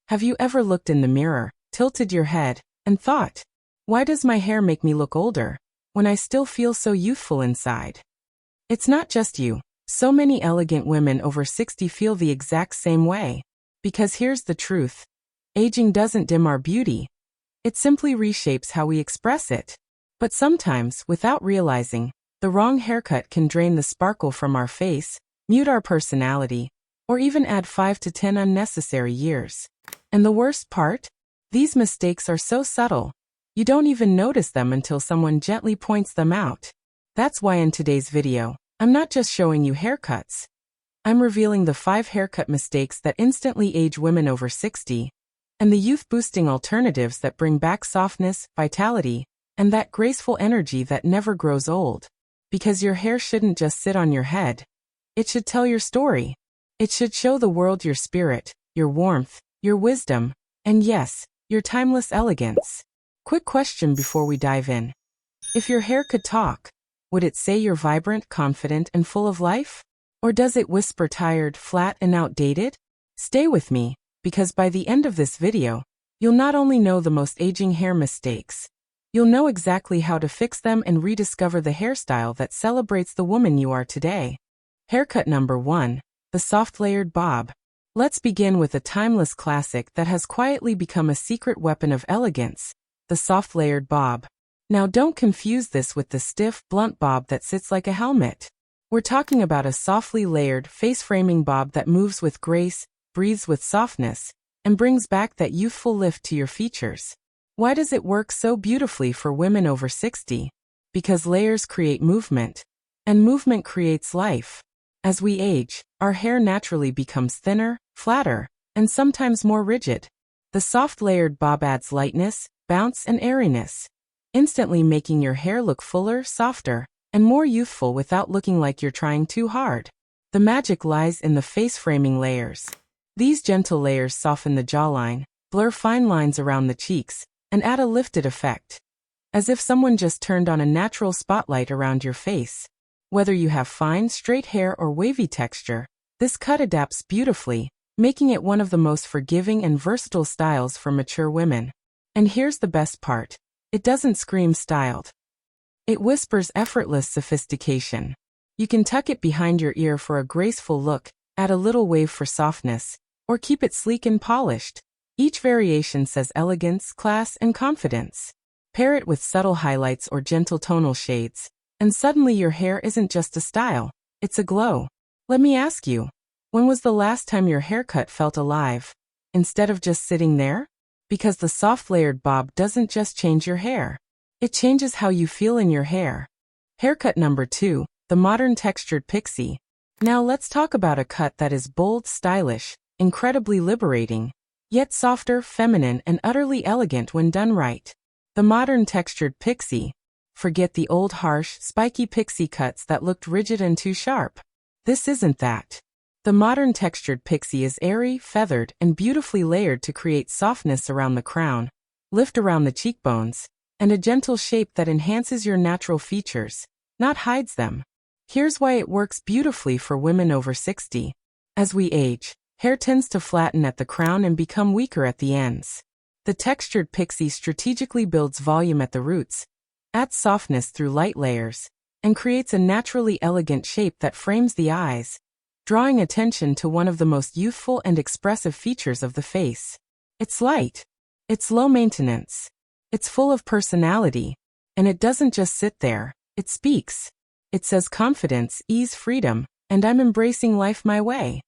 Have you ever looked in the mirror, tilted your head, and thought, why does my hair make me look older, when I still feel so youthful inside? It's not just you. So many elegant women over 60 feel the exact same way. Because here's the truth. Aging doesn't dim our beauty. It simply reshapes how we express it. But sometimes, without realizing, the wrong haircut can drain the sparkle from our face, mute our personality, or even add 5 to 10 unnecessary years. And the worst part? These mistakes are so subtle, you don't even notice them until someone gently points them out. That's why in today's video, I'm not just showing you haircuts. I'm revealing the 5 haircut mistakes that instantly age women over 60, and the youth-boosting alternatives that bring back softness, vitality, and that graceful energy that never grows old. Because your hair shouldn't just sit on your head. It should tell your story. It should show the world your spirit, your warmth, your wisdom, and yes, your timeless elegance. Quick question before we dive in. If your hair could talk, would it say you're vibrant, confident, and full of life? Or does it whisper tired, flat, and outdated? Stay with me, because by the end of this video, you'll not only know the most aging hair mistakes, you'll know exactly how to fix them and rediscover the hairstyle that celebrates the woman you are today. Haircut number 1, the soft layered bob. Let's begin with a timeless classic that has quietly become a secret weapon of elegance, the soft layered bob. Now don't confuse this with the stiff, blunt bob that sits like a helmet. We're talking about a softly layered, face-framing bob that moves with grace, breathes with softness, and brings back that youthful lift to your features. Why does it work so beautifully for women over 60? Because layers create movement, and movement creates life. As we age, our hair naturally becomes thinner, flatter, and sometimes more rigid. The soft layered bob adds lightness, bounce, and airiness, instantly making your hair look fuller, softer, and more youthful without looking like you're trying too hard. The magic lies in the face-framing layers. These gentle layers soften the jawline, blur fine lines around the cheeks, and add a lifted effect, as if someone just turned on a natural spotlight around your face. Whether you have fine, straight hair or wavy texture, this cut adapts beautifully, making it one of the most forgiving and versatile styles for mature women. And here's the best part. It doesn't scream styled. It whispers effortless sophistication. You can tuck it behind your ear for a graceful look, add a little wave for softness, or keep it sleek and polished. Each variation says elegance, class, and confidence. Pair it with subtle highlights or gentle tonal shades, and suddenly your hair isn't just a style, it's a glow. Let me ask you, when was the last time your haircut felt alive, instead of just sitting there? Because the soft layered bob doesn't just change your hair. It changes how you feel in your hair. Haircut number 2, the Modern Textured Pixie. Now let's talk about a cut that is bold, stylish, incredibly liberating, yet softer, feminine, and utterly elegant when done right. The Modern Textured Pixie. Forget the old harsh, spiky pixie cuts that looked rigid and too sharp. This isn't that. The Modern Textured Pixie is airy, feathered, and beautifully layered to create softness around the crown, lift around the cheekbones, and a gentle shape that enhances your natural features, not hides them. Here's why it works beautifully for women over 60. As we age, hair tends to flatten at the crown and become weaker at the ends. The textured pixie strategically builds volume at the roots, adds softness through light layers, and creates a naturally elegant shape that frames the eyes, drawing attention to one of the most youthful and expressive features of the face. It's light. It's low maintenance. It's full of personality. And it doesn't just sit there, it speaks. It says confidence, ease, freedom, and I'm embracing life my way.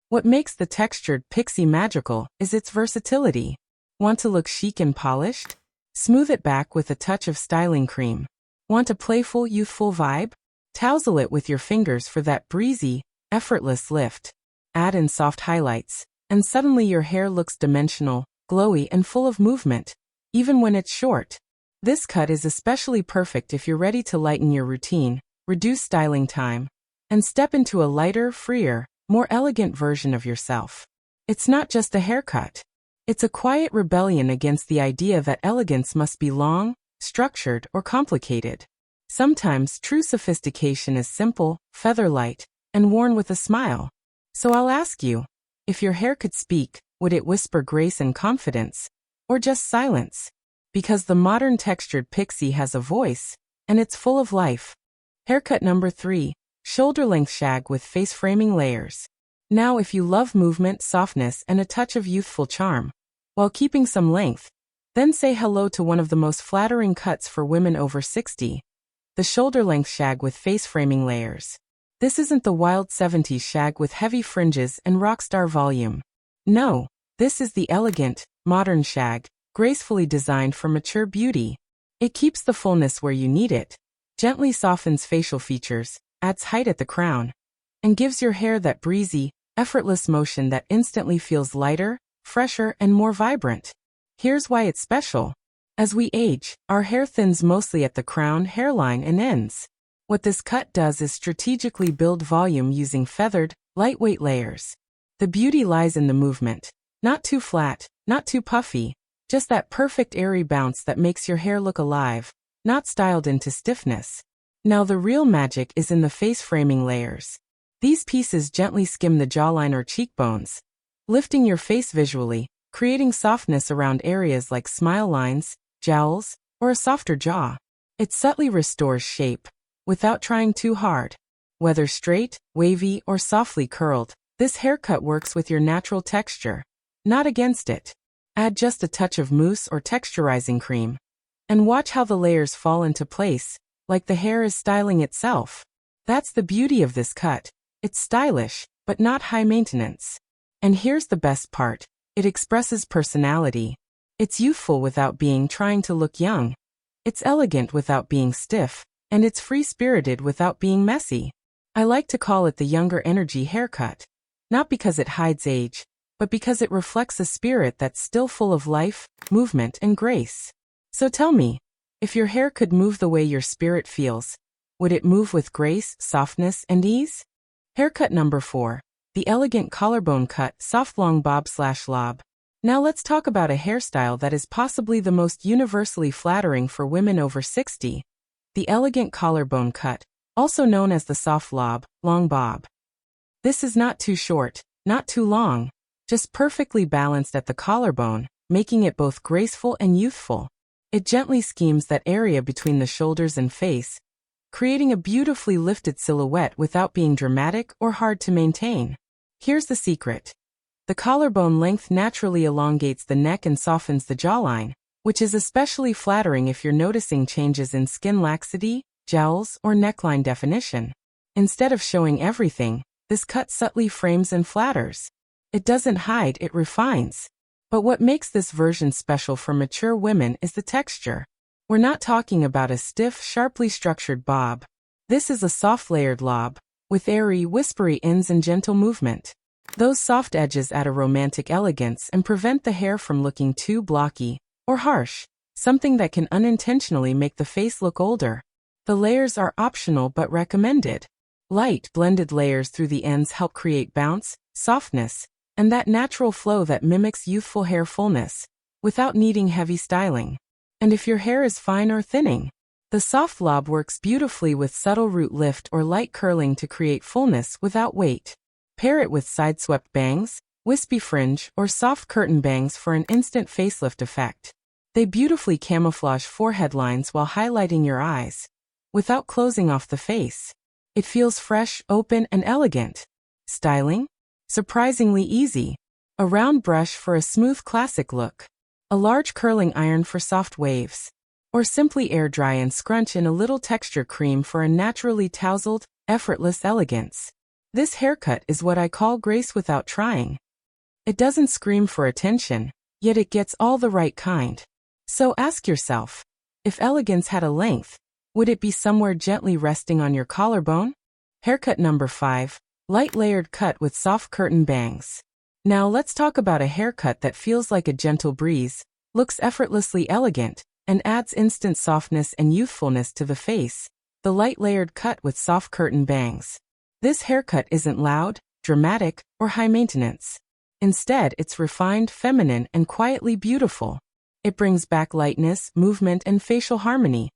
What makes the textured pixie magical is its versatility. Want to look chic and polished? Smooth it back with a touch of styling cream. Want a playful, youthful vibe? Tousle it with your fingers for that breezy, effortless lift. Add in soft highlights, and suddenly your hair looks dimensional, glowy, and full of movement, even when it's short. This cut is especially perfect if you're ready to lighten your routine, reduce styling time, and step into a lighter, freer, more elegant version of yourself. It's not just a haircut. It's a quiet rebellion against the idea that elegance must be long, structured, or complicated. Sometimes true sophistication is simple, feather light, and worn with a smile. So I'll ask you, if your hair could speak, Would it whisper grace and confidence? Or just silence? Because the modern textured pixie has a voice, and it's full of life. Haircut number 3. Shoulder-length shag with face-framing layers. Now if you love movement, softness, and a touch of youthful charm, while keeping some length, then say hello to one of the most flattering cuts for women over 60. The shoulder-length shag with face-framing layers. This isn't the wild 70s shag with heavy fringes and rockstar volume. No, this is the elegant, modern shag, gracefully designed for mature beauty. It keeps the fullness where you need it, gently softens facial features, adds height at the crown, and gives your hair that breezy, effortless motion that instantly feels lighter, fresher, and more vibrant. Here's why it's special. As we age, our hair thins mostly at the crown, hairline, and ends. What this cut does is strategically build volume using feathered, lightweight layers. The beauty lies in the movement. Not too flat, not too puffy, just that perfect airy bounce that makes your hair look alive, not styled into stiffness. Now the real magic is in the face framing layers. These pieces gently skim the jawline or cheekbones, lifting your face visually, creating softness around areas like smile lines, jowls, or a softer jaw. It subtly restores shape, without trying too hard. Whether straight, wavy, or softly curled, this haircut works with your natural texture, not against it. Add just a touch of mousse or texturizing cream, and watch how the layers fall into place, like the hair is styling itself. That's the beauty of this cut. It's stylish, but not high maintenance. And here's the best part. It expresses personality. It's youthful without being trying to look young. It's elegant without being stiff, and it's free-spirited without being messy. I like to call it the younger energy haircut. Not because it hides age, but because it reflects a spirit that's still full of life, movement, and grace. So tell me, if your hair could move the way your spirit feels, would it move with grace, softness, and ease? Haircut number 4. The Elegant Collarbone Cut, Soft Long Bob/Lob. Now let's talk about a hairstyle that is possibly the most universally flattering for women over 60. The Elegant Collarbone Cut, also known as the soft lob, long bob. This is not too short, not too long, just perfectly balanced at the collarbone, making it both graceful and youthful. It gently schemes that area between the shoulders and face, creating a beautifully lifted silhouette without being dramatic or hard to maintain. Here's the secret. The collarbone length naturally elongates the neck and softens the jawline, which is especially flattering if you're noticing changes in skin laxity, jowls, or neckline definition. Instead of showing everything, this cut subtly frames and flatters. It doesn't hide, it refines. But what makes this version special for mature women is the texture. We're not talking about a stiff, sharply structured bob. This is a soft layered lob, with airy, whispery ends and gentle movement. Those soft edges add a romantic elegance and prevent the hair from looking too blocky or harsh, something that can unintentionally make the face look older. The layers are optional but recommended. Light, blended layers through the ends help create bounce, softness, and that natural flow that mimics youthful hair fullness, without needing heavy styling. And if your hair is fine or thinning, the soft lob works beautifully with subtle root lift or light curling to create fullness without weight. Pair it with side-swept bangs, wispy fringe, or soft curtain bangs for an instant facelift effect. They beautifully camouflage forehead lines while highlighting your eyes, without closing off the face. It feels fresh, open, and elegant. Styling? Surprisingly easy. A round brush for a smooth classic look. A large curling iron for soft waves. Or simply air dry and scrunch in a little texture cream for a naturally tousled, effortless elegance. This haircut is what I call grace without trying. It doesn't scream for attention, yet it gets all the right kind. So ask yourself, if elegance had a length, would it be somewhere gently resting on your collarbone? Haircut number 5. Light layered cut with soft curtain bangs. Now let's talk about a haircut that feels like a gentle breeze, looks effortlessly elegant, and adds instant softness and youthfulness to the face. The light layered cut with soft curtain bangs. This haircut isn't loud, dramatic, or high maintenance. Instead, it's refined, feminine, and quietly beautiful. It brings back lightness, movement, and facial harmony.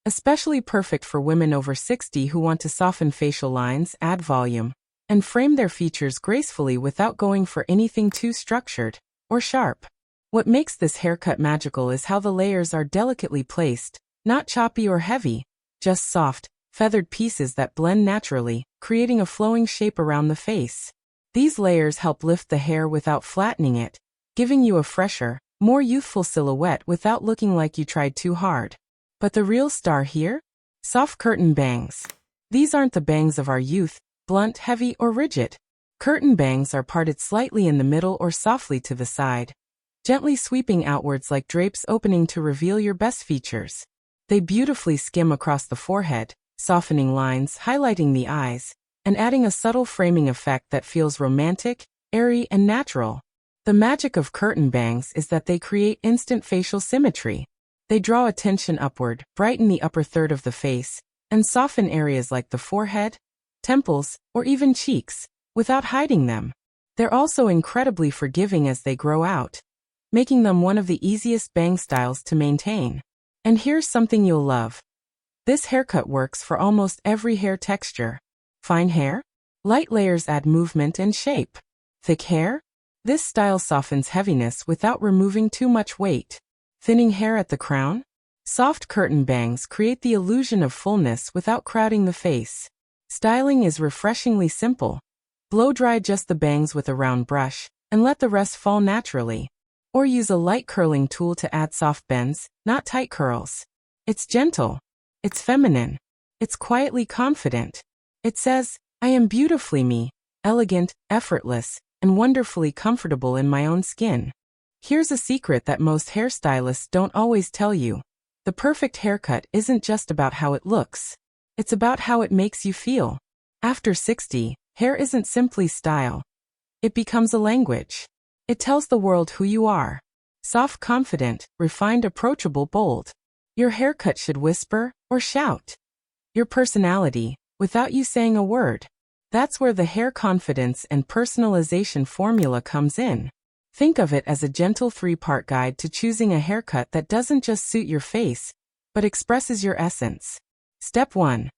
Especially perfect for women over 60 who want to soften facial lines, add volume, and frame their features gracefully without going for anything too structured or sharp. What makes this haircut magical is how the layers are delicately placed, not choppy or heavy, just soft, feathered pieces that blend naturally, creating a flowing shape around the face. These layers help lift the hair without flattening it, giving you a fresher, more youthful silhouette without looking like you tried too hard. But the real star here? Soft curtain bangs. These aren't the bangs of our youth, blunt, heavy, or rigid. Curtain bangs are parted slightly in the middle or softly to the side, gently sweeping outwards like drapes opening to reveal your best features. They beautifully skim across the forehead, softening lines, highlighting the eyes, and adding a subtle framing effect that feels romantic, airy, and natural. The magic of curtain bangs is that they create instant facial symmetry. They draw attention upward, brighten the upper third of the face, and soften areas like the forehead, temples, or even cheeks, without hiding them. They're also incredibly forgiving as they grow out, making them one of the easiest bang styles to maintain. And here's something you'll love. This haircut works for almost every hair texture. Fine hair? Light layers add movement and shape. Thick hair? This style softens heaviness without removing too much weight. Thinning hair at the crown? Soft curtain bangs create the illusion of fullness without crowding the face. Styling is refreshingly simple. Blow-dry just the bangs with a round brush, and let the rest fall naturally. Or use a light curling tool to add soft bends, not tight curls. It's gentle. It's feminine. It's quietly confident. It says, I am beautifully me, elegant, effortless, and wonderfully comfortable in my own skin. Here's a secret that most hairstylists don't always tell you. The perfect haircut isn't just about how it looks. It's about how it makes you feel. After 60, hair isn't simply style. It becomes a language. It tells the world who you are. Soft, confident, refined, approachable, bold. Your haircut should whisper or shout your personality without you saying a word. That's where the hair confidence and personalization formula comes in. Think of it as a gentle 3-part guide to choosing a haircut that doesn't just suit your face, but expresses your essence. Step 1.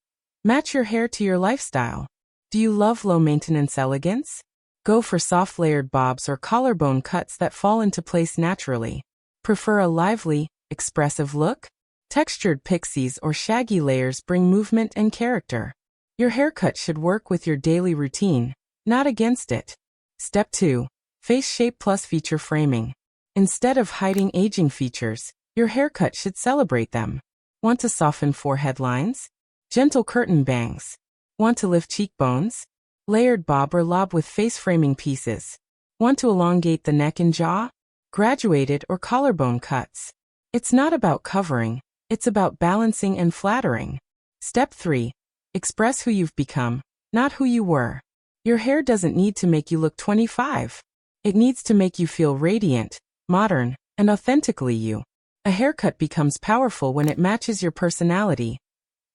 Match your hair to your lifestyle. Do you love low-maintenance elegance? Go for soft layered bobs or collarbone cuts that fall into place naturally. Prefer a lively, expressive look? Textured pixies or shaggy layers bring movement and character. Your haircut should work with your daily routine, not against it. Step 2. Face shape plus feature framing. Instead of hiding aging features, your haircut should celebrate them. Want to soften forehead lines? Gentle curtain bangs. Want to lift cheekbones? Layered bob or lob with face framing pieces. Want to elongate the neck and jaw? Graduated or collarbone cuts. It's not about covering, it's about balancing and flattering. Step 3. Express who you've become, not who you were. Your hair doesn't need to make you look 25. It needs to make you feel radiant, modern, and authentically you. A haircut becomes powerful when it matches your personality.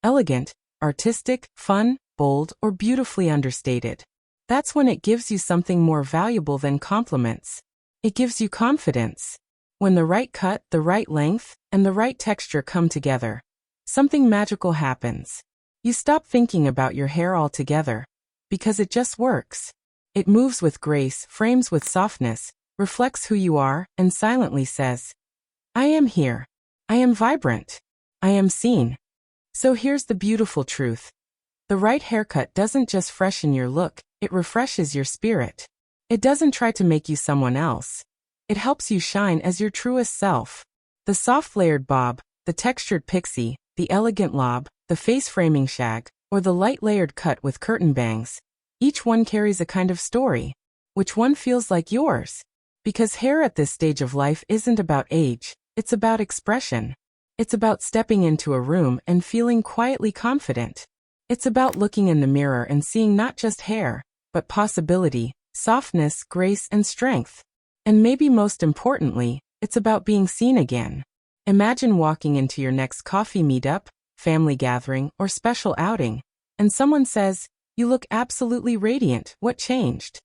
Elegant, artistic, fun, bold, or beautifully understated. That's when it gives you something more valuable than compliments. It gives you confidence. When the right cut, the right length, and the right texture come together, something magical happens. You stop thinking about your hair altogether, because it just works. It moves with grace, frames with softness, reflects who you are, and silently says, I am here. I am vibrant. I am seen. So here's the beautiful truth. The right haircut doesn't just freshen your look, it refreshes your spirit. It doesn't try to make you someone else. It helps you shine as your truest self. The soft layered bob, the textured pixie, the elegant lob, the face framing shag, or the light layered cut with curtain bangs, each one carries a kind of story. Which one feels like yours? Because hair at this stage of life isn't about age, it's about expression. It's about stepping into a room and feeling quietly confident. It's about looking in the mirror and seeing not just hair, but possibility, softness, grace, and strength. And maybe most importantly, it's about being seen again. Imagine walking into your next coffee meetup, family gathering, or special outing, and someone says, you look absolutely radiant, what changed?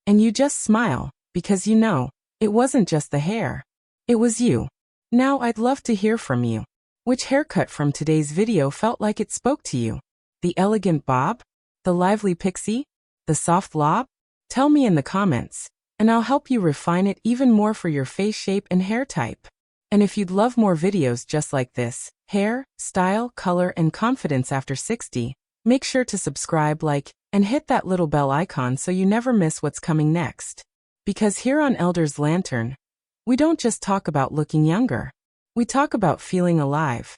And you just smile, because you know, it wasn't just the hair. It was you. Now I'd love to hear from you. Which haircut from today's video felt like it spoke to you? The elegant bob? The lively pixie? The soft lob? Tell me in the comments, and I'll help you refine it even more for your face shape and hair type. And if you'd love more videos just like this, hair, style, color, and confidence after 60, make sure to subscribe, like, and hit that little bell icon so you never miss what's coming next. Because here on Elder's Lantern, we don't just talk about looking younger. We talk about feeling alive.